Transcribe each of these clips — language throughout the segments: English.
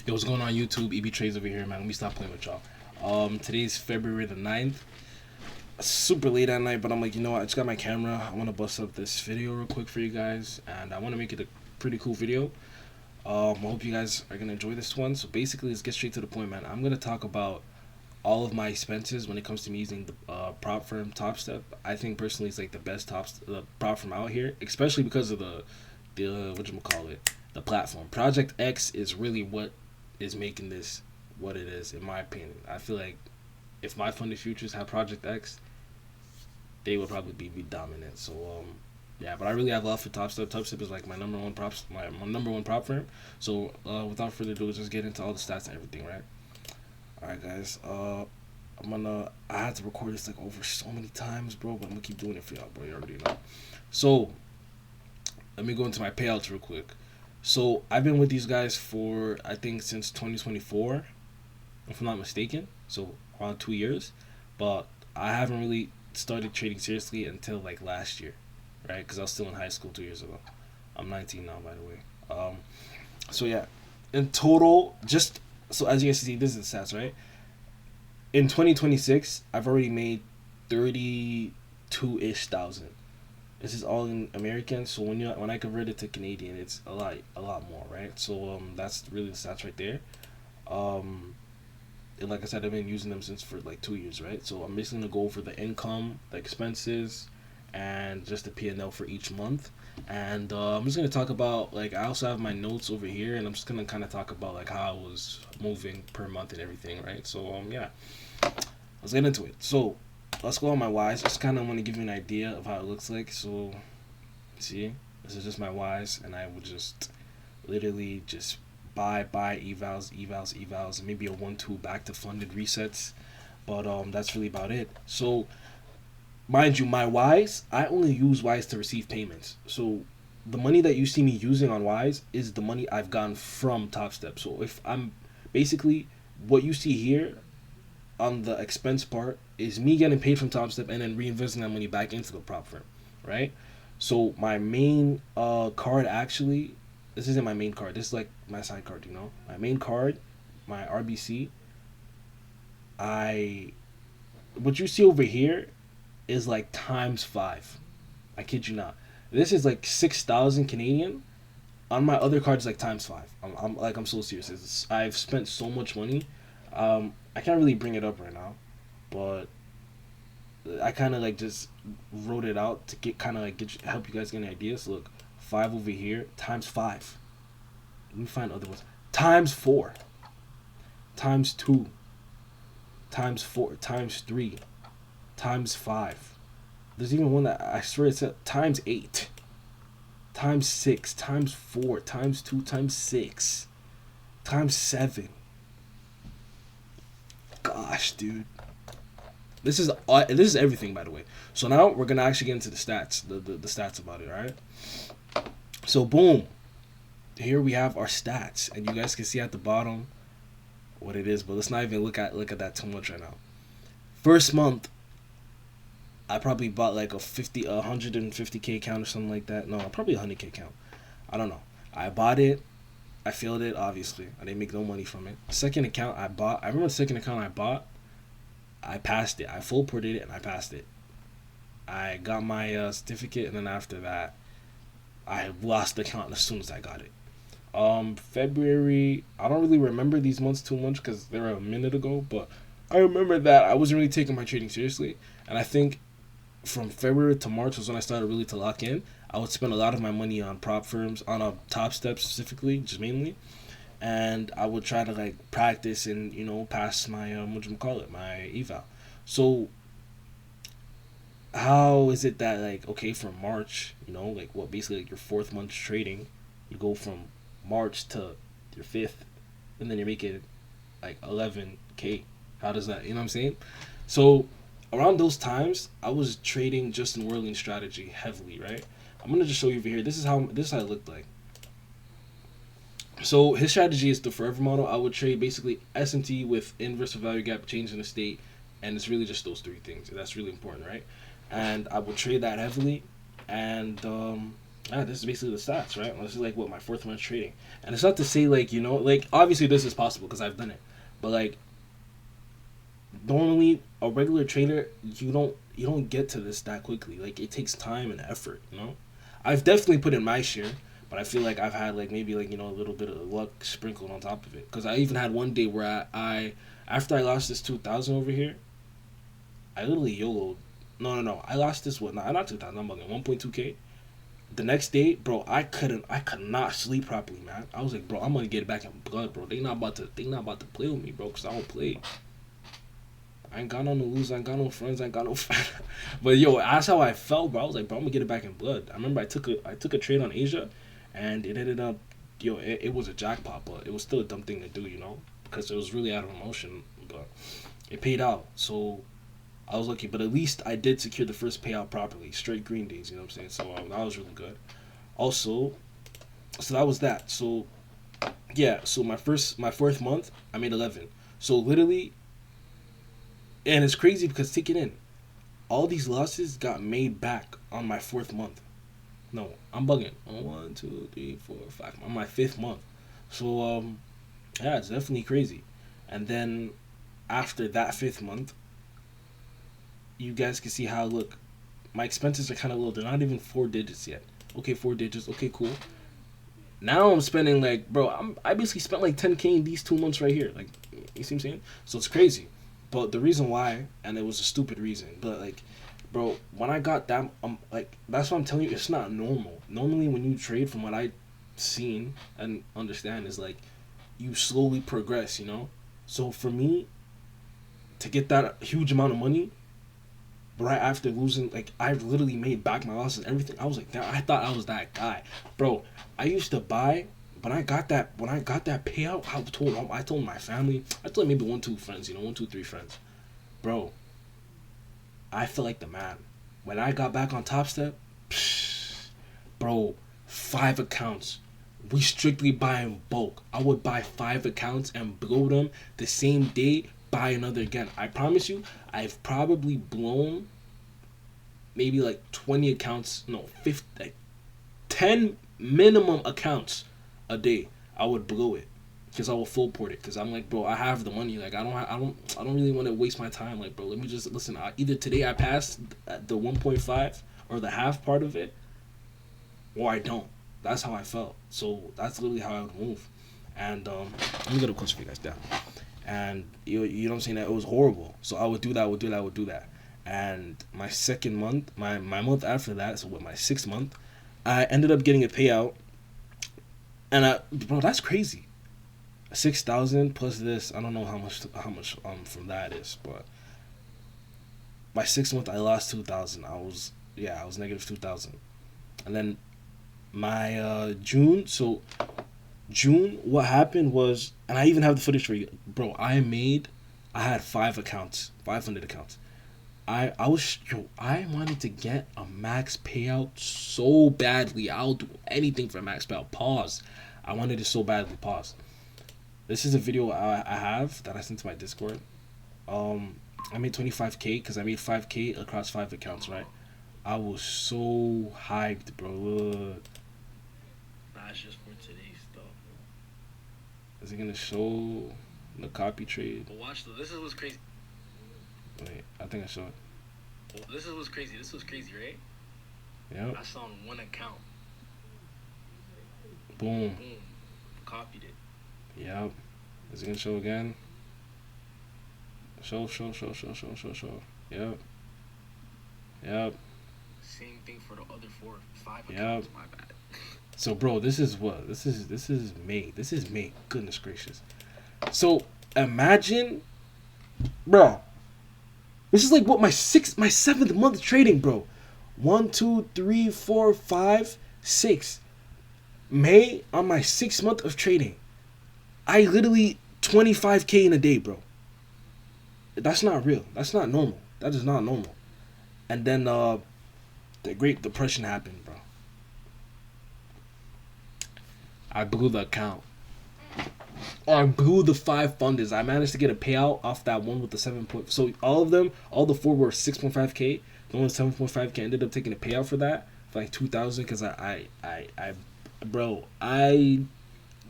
Yo, what's going on YouTube? EB Trades over here, man. Let me stop playing with y'all. Today's February the 9th. Super late at night, but I'm like, you know what? I just got my camera. I want to bust up this video real quick for you guys, and I want to make it a pretty cool video. I hope you guys are going to enjoy this one. So basically, let's get straight to the point, man. I'm going to talk about all of my expenses when it comes to me using the prop firm Top Step. I think personally it's like the best prop firm out here, especially because of the whatchamacallit, the platform. Project X is really what is making this what it is, in my opinion. I feel like if my funded futures had Project X, they would probably be dominant. So yeah, but I really have love for Top Step. Top Step is like my number one prop firm. So without further ado, let's just get into all the stats and everything, right? Alright guys, I had to record this like over so many times, bro, but I'm gonna keep doing it for y'all, bro. You already know. So let me go into my payouts real quick. So I've been with these guys for, I think, since 2024, if I'm not mistaken. So around 2 years, but I haven't really started trading seriously until like last year, right? Because I was still in high school 2 years ago. I'm 19 now, by the way. So yeah, in total, just so as you guys see, this is the stats, right? In 2026, I've already made 32-ish thousand. This is all in American, so when I convert it to Canadian, it's a lot more, right? So that's really the stats right there. And like I said, I've been using them since for like 2 years, right? So I'm basically gonna go over the income, the expenses, and just the P&L for each month. And I'm just gonna talk about, like, I also have my notes over here, and I'm just gonna kind of talk about like how I was moving per month and everything, right? So yeah, let's get into it. So let's go on my Ys. Just kind of want to give you an idea of how it looks like. So see, this is just my Ys, and I would just literally just buy evals, and maybe a 1-2 back to funded resets. But that's really about it. So mind you, my Ys, I only use Ys to receive payments. So the money that you see me using on Ys is the money I've gotten from Top Step. So if I'm basically, what you see here on the expense part is me getting paid from Top Step and then reinvesting that money back into the prop firm, right? So my main card, actually, this isn't my main card. This is like my side card, you know? My main card, my RBC, what you see over here is like times 5. I kid you not. This is like 6,000 Canadian. On my other cards, like times 5. I'm so serious. I've spent so much money. I can't really bring it up right now, but I kind of like just wrote it out to get help you guys get an idea. So look, 5 over here times 5. Let me find other ones. Times 4, times 2, times 4, times 3, times 5. There's even one that I swear it said times 8, times 6, times 4, times 2, times 6, times 7. Gosh, dude. This is everything, by the way. So now we're gonna actually get into the stats, the stats about it, all right? So boom, here we have our stats, and you guys can see at the bottom what it is. But let's not even look at that too much right now. First month, I probably bought like a 150k account or something like that. No, probably 100k account. I don't know. I bought it. I failed it, obviously. I didn't make no money from it. Second account I bought. I remember the second account I bought. I passed it. I full ported it and I passed it. I got my certificate, and then after that, I lost the account as soon as I got it. February, I don't really remember these months too much because they were a minute ago, but I remember that I wasn't really taking my trading seriously, and I think from February to March was when I started really to lock in. I would spend a lot of my money on prop firms, on a Top Step specifically, just mainly, and I would try to like practice and, you know, pass my my eval. So how is it that, like, okay, from March, you know, like what, basically like your 4th month trading, you go from March to your 5th, and then you're making like 11k? How does that, you know what I'm saying? So around those times, I was trading Justin Werling's strategy heavily, right? I'm gonna just show you over here. This is how it looked like. So his strategy is the forever model. I would trade basically S&T with inverse value gap, change in the state, and it's really just those 3 things. That's really important, right? And I would trade that heavily, and this is basically the stats, right? This is like what my 4th month trading, and it's not to say like like obviously this is possible because I've done it, but like normally a regular trader you don't get to this that quickly. Like it takes time and effort. I've definitely put in my share, but I feel like I've had like maybe like a little bit of luck sprinkled on top of it. Because I even had one day where I after I lost this 2,000 over here, I literally YOLO'd. No. I lost this what? Not 2,000. I'm bugging 1.2K. The next day, bro, I could not sleep properly, man. I was like, bro, I'm gonna get it back in blood, bro. They not about to play with me, bro, because I don't play. I ain't got no lose. I ain't got no friends. I ain't got no friends. But yo, that's how I felt, bro. I was like, bro, I'm gonna get it back in blood. I remember I took a trade on Asia, and it ended up, it was a jackpot, but it was still a dumb thing to do, because it was really out of emotion. But it paid out, so I was lucky. But at least I did secure the first payout properly, straight green days. You know what I'm saying? So that was really good. Also, so that was that. So yeah, so my 4th month, I made 11. So literally. And it's crazy because take it in. All these losses got made back on my 4th month. No, I'm bugging. 1, 2, 3, 4, 5. On my 5th month. So yeah, it's definitely crazy. And then after that 5th month, you guys can see how look, my expenses are kind of low. They're not even 4 digits yet. Okay, 4 digits. Okay, cool. Now I'm spending like, bro, I basically spent like 10K in these 2 months right here. Like, you see what I'm saying? So it's crazy. But the reason why, and it was a stupid reason, but like, bro, when I got that, like, that's what I'm telling you, it's not normal. Normally when you trade, from what I've seen and understand, is like, you slowly progress, So for me, to get that huge amount of money, right after losing, like, I literally made back my losses and everything. I was like, I thought I was that guy. Bro, I used to buy. When I got that payout, I told my family, I told maybe 1, 2 friends, 1, 2, 3 friends, bro. I felt like the man. When I got back on Top Step, bro, 5 accounts. We strictly buy in bulk. I would buy 5 accounts and blow them the same day. Buy another again. I promise you, I've probably blown maybe like 20 accounts. No, 50, like 10 minimum accounts a day. I would blow it because I will full port it because I'm like, bro, I have the money. Like, I don't really want to waste my time. Like, bro, let me just listen. Either today I pass the 1.5 or the half part of it, or I don't. That's how I felt. So that's literally how I would move. And let me get a question for you guys down. And you know what I'm saying, that it was horrible. So I would do that. And my 2nd month, my month after that, so what, my 6th month, I ended up getting a payout. And bro, that's crazy. 6,000 plus this. I don't know how much from that is, but by 6th month I lost 2,000. I was negative 2,000. And then my June. So June, what happened was, and I even have the footage for you, bro. I had 5 accounts, 500 accounts. I wanted to get a max payout so badly. I'll do anything for a max payout. Pause. I wanted it so badly. Pause. This is a video I have that I sent to my Discord. I made 25K because I made 5K across 5 accounts, right? I was so hyped, bro. That's just for today's stuff. Is it gonna show the copy trade? But watch though. This is what's crazy. Wait, I think I showed it. Well, this is what's crazy. This was crazy, right? Yeah. I saw on one account. Boom. Boom. Copied it. Yep. Is it gonna show again? Show. Yep. Same thing for the other 5 accounts. Yep. My bad. So, bro, this is what? This is May. This is May. Goodness gracious. So, imagine, bro. This is like what my 7th month of trading, bro. 1, 2, 3, 4, 5, 6. May on my 6th month of trading. I literally 25K in a day, bro. That's not real. That's not normal. That is not normal. And then the Great Depression happened, bro. I blew the account. I blew the 5 funders. I managed to get a payout off that one with the 7. So all of them, all the 4 were 6.5K. The one with 7.5K ended up taking a payout for that. for like 2,000 because bro, I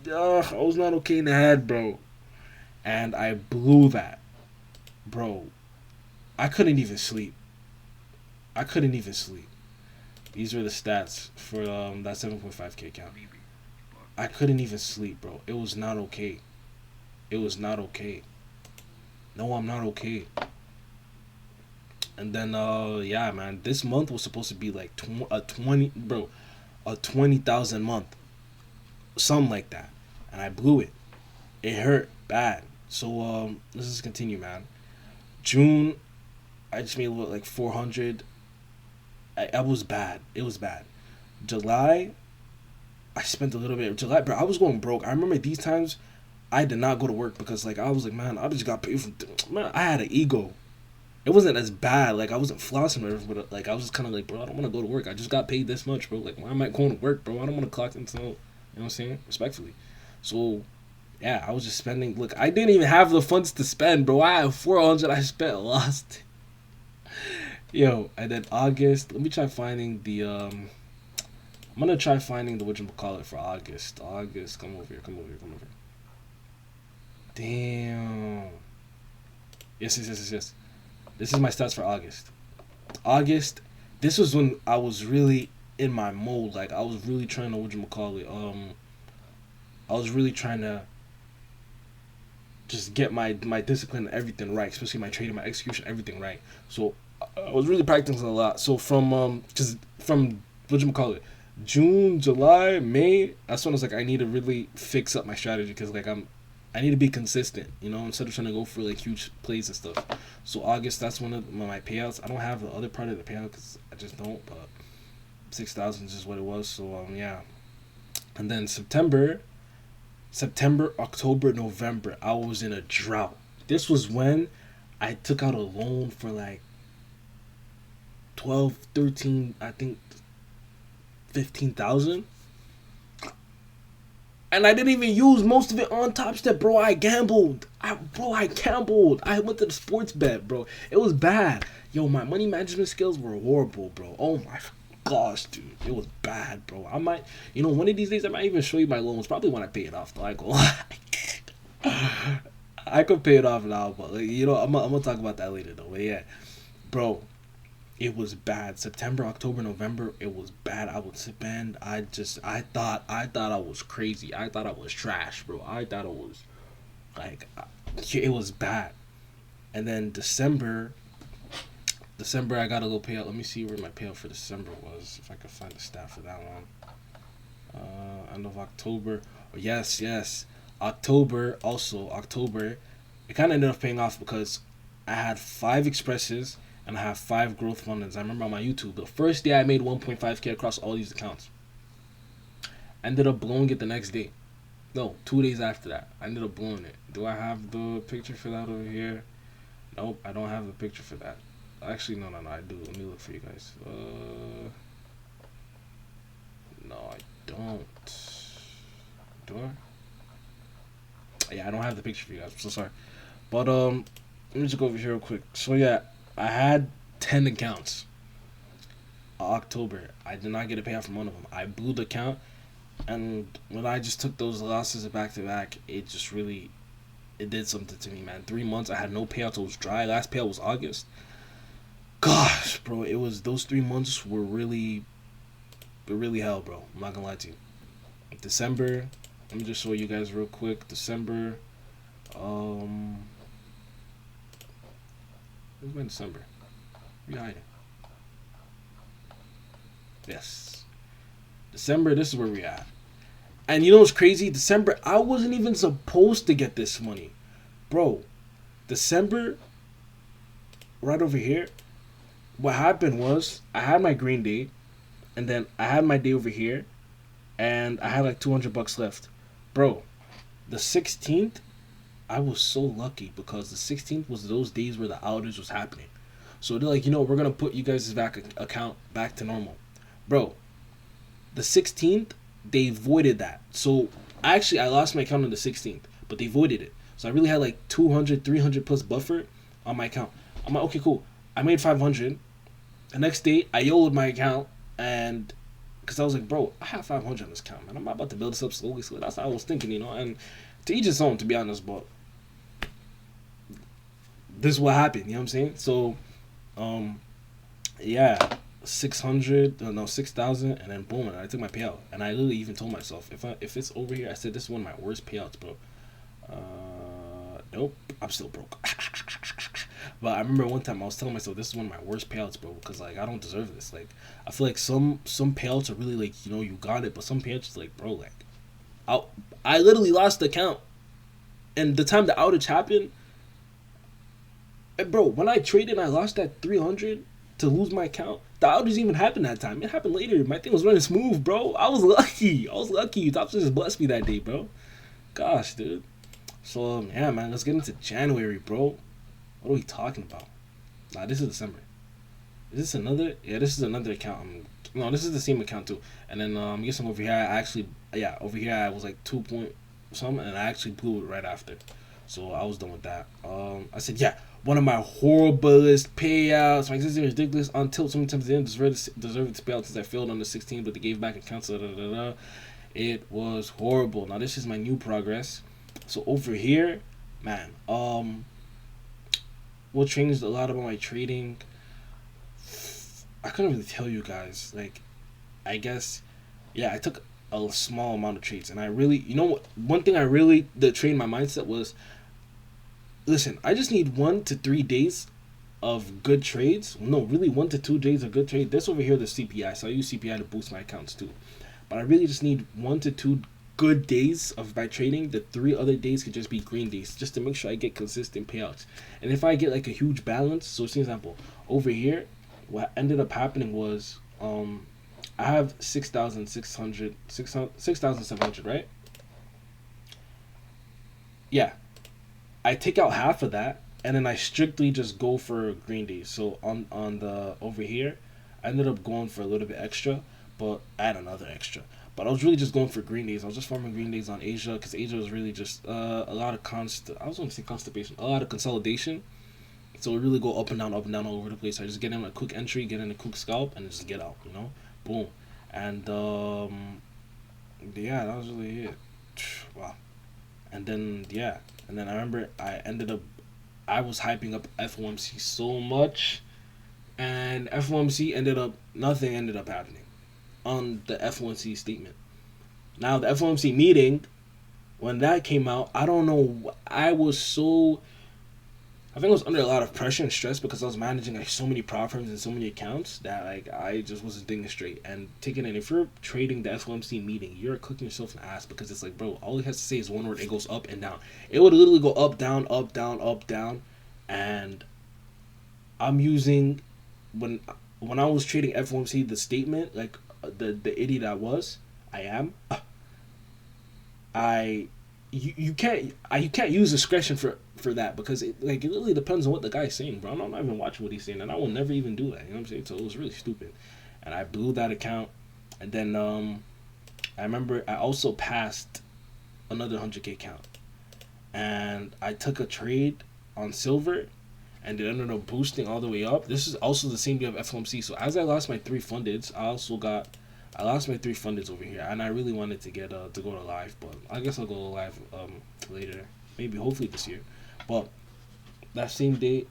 was not okay in the head, bro, and I blew that, bro. I couldn't even sleep. I couldn't even sleep. These are the stats for that 7.5K account. I couldn't even sleep, bro. It was not okay. It was not okay. No, I'm not okay. And then yeah, man, this month was supposed to be like a 20,000 month, something like that, and I blew it. It hurt bad. So let's just continue, man. June, I just made like 400. I was bad. It was bad. July, I spent a little bit. July, bro, I was going broke. I remember these times I did not go to work because like I was like, man, I just got paid for. Man, I had an ego. It wasn't as bad. Like I wasn't flossing or whatever, but like I was just kind of like, bro, I don't want to go to work. I just got paid this much, bro. Like why am I going to work, bro? I don't want to clock until, you know what I'm saying, respectfully. So yeah, I was just spending. Look, I didn't even have the funds to spend, bro. I had 400. I spent, lost. Yo, and then August. Let me try finding the I'm gonna try finding the whatchamacallit for August. August, come over here. Damn. Yes. This is my stats for August. August, this was when I was really in my mode. Like I was really trying to I was really trying to just get my discipline and everything right, especially my trading, my execution, everything right. So I was really practicing a lot. So from June, July, May, that's when I was like, I need to really fix up my strategy because like I need to be consistent, you know, instead of trying to go for like huge plays and stuff. So August, that's one of my payouts. I don't have the other part of the payout because I just don't. But 6,000 is just what it was. So yeah. And then September, October, November, I was in a drought. This was when I took out a loan for like 12, 13, I think 15,000. And I didn't even use most of it on Top Step, bro. I gambled. I gambled. I went to the sports bet, bro. It was bad. Yo, my money management skills were horrible, bro. Oh my gosh, dude. It was bad, bro. I might, one of these days, I might even show you my loans. Probably when I pay it off, though. I go I could pay it off now, but, like, I'm going to talk about that later, though. But, yeah. Bro, it was bad. September, October, November, it was bad. I would spend. I thought I was crazy. I thought I was trash, bro. I thought it was, like, it was bad. And then December, I got a little payout. Let me see where my payout for December was, if I could find the stat for that one. End of October. Oh, yes. October, it kind of ended up paying off because I had 5 expresses and I have 5 growth funds. I remember on my YouTube, the first day I made 1.5K across all these accounts. I ended up blowing it the next day. No, 2 days after that, I ended up blowing it. Do I have the picture for that over here? Nope, I don't have the picture for that. Actually, no, I do. Let me look for you guys. No, I don't. Do I? Yeah, I don't have the picture for you guys. I'm so sorry. But let me just go over here real quick. So yeah, I had 10 accounts. October, I did not get a payout from one of them. I blew the account, and when I just took those losses back to back, it just really, it did something to me, man. 3 months, I had no payouts. It was dry. Last payout was August. Gosh, bro, it was, those 3 months were really hell, bro. I'm not gonna lie to you. December, let me just show you guys real quick. December, where's my December? Where you hiding? Yes. December, this is where we at. And you know what's crazy? December, I wasn't even supposed to get this money. Bro, December, right over here, what happened was I had my green day, and then I had my day over here, and I had like $200 left. Bro, the 16th, I was so lucky because the 16th was those days where the outage was happening. So they're like, we're going to put you guys' account back to normal. Bro, the 16th, they voided that. So I lost my account on the 16th, but they voided it. So I really had like 200, 300 plus buffer on my account. I'm like, okay, cool. I made 500. The next day, I YOLO'd my account. And because I was like, bro, I have 500 on this account, man. I'm not about to build this up slowly. So that's how I was thinking, you know. And to each his own, to be honest. But this is what happened. You know what I'm saying? So, yeah, 600, no, 6,000, and then boom, and I took my payout. And I literally even told myself, if it's over here, I said this is one of my worst payouts, bro. Nope, I'm still broke. But I remember one time I was telling myself this is one of my worst payouts, bro, because like I don't deserve this. Like I feel like some payouts are really like, you know, you got it, but some payouts like, bro, like I literally lost the account, and the time the outage happened, and bro, when I traded, I lost that 300 to lose my account. The outage even happened that time. It happened later. My thing was running smooth, bro. I was lucky. Top just blessed me that day, bro. Gosh, dude. So yeah, man, let's get into January, bro. What are we talking about? Nah, this is December. Is this another? Yeah, this is another account. No, this is the same account too. And then I'm guessing over here, over here I was like 2 point something, and I actually blew it right after. So I was done with that. I said, yeah, one of my horriblest payouts. My existence is ridiculous until so many times they didn't deserve this payout since I failed on the 16th, but they gave back accounts. It was horrible. Now this is my new progress. So over here, man, what changed a lot about my trading? I couldn't really tell you guys. Like, I guess, yeah, I took a small amount of trades, and I really, you know what? One thing that trained my mindset was, listen, I just need 1 to 3 days of good trades. No, really 1 to 2 days of good trade. This over here, the CPI. So I use CPI to boost my accounts too. But I really just need 1 to 2 good days of my trading. The 3 other days could just be green days, just to make sure I get consistent payouts. And if I get like a huge balance, so for example, over here, what ended up happening was I have 6,700, right? Yeah, I take out half of that, and then I strictly just go for green days. So on the over here, I ended up going for a little bit extra, but add another extra. But I was really just going for green days. I was just farming green days on Asia, because Asia was really just a lot of I was going to say constipation, a lot of consolidation. So it really go up and down all over the place. I just get in a quick entry, get in a quick scalp, and just get out, you know? Boom. And yeah, that was really it. Wow. And then I remember I was hyping up FOMC so much, and nothing ended up happening on the FOMC statement. Now the FOMC meeting, when that came out, I don't know, I think I was under a lot of pressure and stress because I was managing like so many prop firms and so many accounts that like I just wasn't thinking straight. And taking it, if you're trading the FOMC meeting, you're cooking yourself in the ass, because it's like, bro, all it has to say is one word. It goes up and down. It would literally go up, down, up, down, up, down. And I'm using, when I was trading FOMC, the statement, like the idiot you can't use discretion for that, because it really depends on what the guy's saying, bro. I'm not even watching what he's saying, and I will never even do that. You know what I'm saying? So it was really stupid, and I blew that account. And then I remember I also passed another 100K account, and I took a trade on silver, and it ended up boosting all the way up. This is also the same day of FOMC. So as I lost my 3 fundeds, I lost my 3 fundeds over here, and I really wanted to get to go to live, but I guess I'll go live later, maybe hopefully this year. But that same day,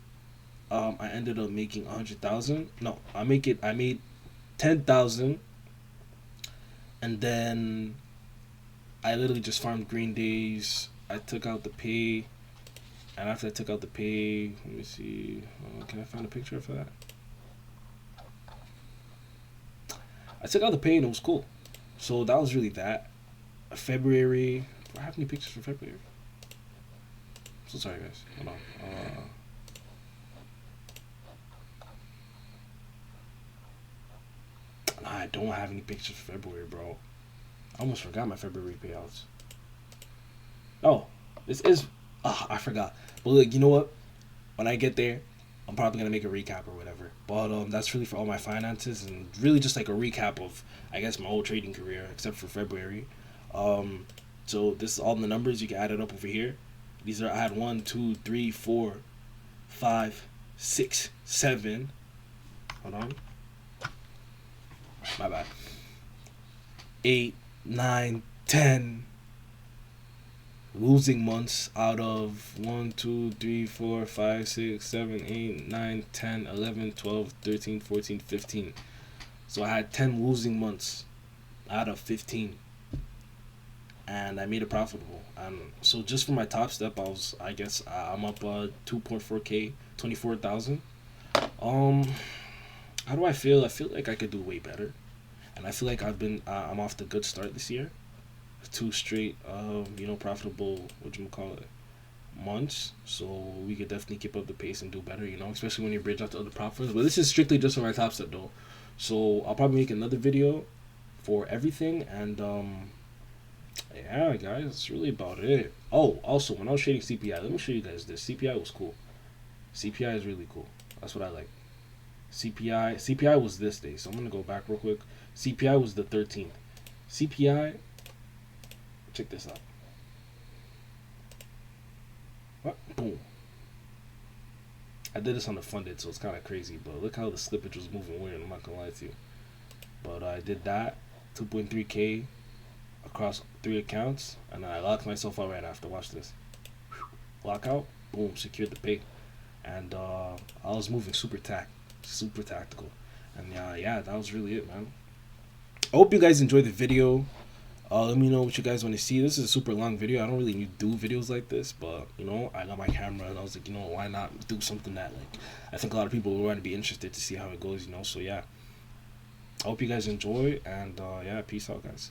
I ended up making 100,000. No, I made 10,000, and then I literally just farmed green days. I took out the pay, and after I took out the pay, let me see. Can I find a picture for that? I took out the pay and it was cool. So that was really that. February. Do I have any pictures for February? So sorry, guys. Hold on. Nah, I don't have any pictures for February, bro. I almost forgot my February payouts. Oh, this is. I forgot. But look, you know what? When I get there, I'm probably gonna make a recap or whatever. But that's really for all my finances, and really just like a recap of, I guess, my whole trading career except for February. So this is all the numbers. You can add it up over here. These are, I had 1, 2, 3, 4, 5, 6, 7. Hold on. My bad. 8, 9, 10 losing months out of 1, 2, 3, 4, 5, 6, 7, 8, 9, 10, 11, 12, 13, 14, 15. So I had 10 losing months out of 15, and I made it profitable. And so just for my top step, I guess I'm up 2.4k, 24,000. How do I feel? I feel like I could do way better, and I feel like I'm off to a good start this year. 2 straight profitable months, so we could definitely keep up the pace and do better, especially when you bridge out to other platforms. But this is strictly just for my top step though, so I'll probably make another video for everything. And yeah guys, that's really about it. Oh, also, when I was trading CPI, let me show you guys this. CPI was cool. CPI is really cool. That's what I like. CPI was this day, so I'm gonna go back real quick. CPI was the 13th. CPI, check this out. What? Boom. I did this on the funded, so it's kind of crazy, but look how the slippage was moving weird. I'm not gonna lie to you, but I did that 2.3k across 3 accounts, and then I locked myself out right after. Watch this. Lockout. Boom. Secured the pay, and I was moving super tactical, and yeah, that was really it, man. I hope you guys enjoyed the video. Let me know what you guys want to see. This is a super long video. I don't really do videos like this, but I got my camera, and I was like, why not do something that, like, I think a lot of people will want to be interested to see how it goes, so yeah. I hope you guys enjoy, and yeah, peace out, guys.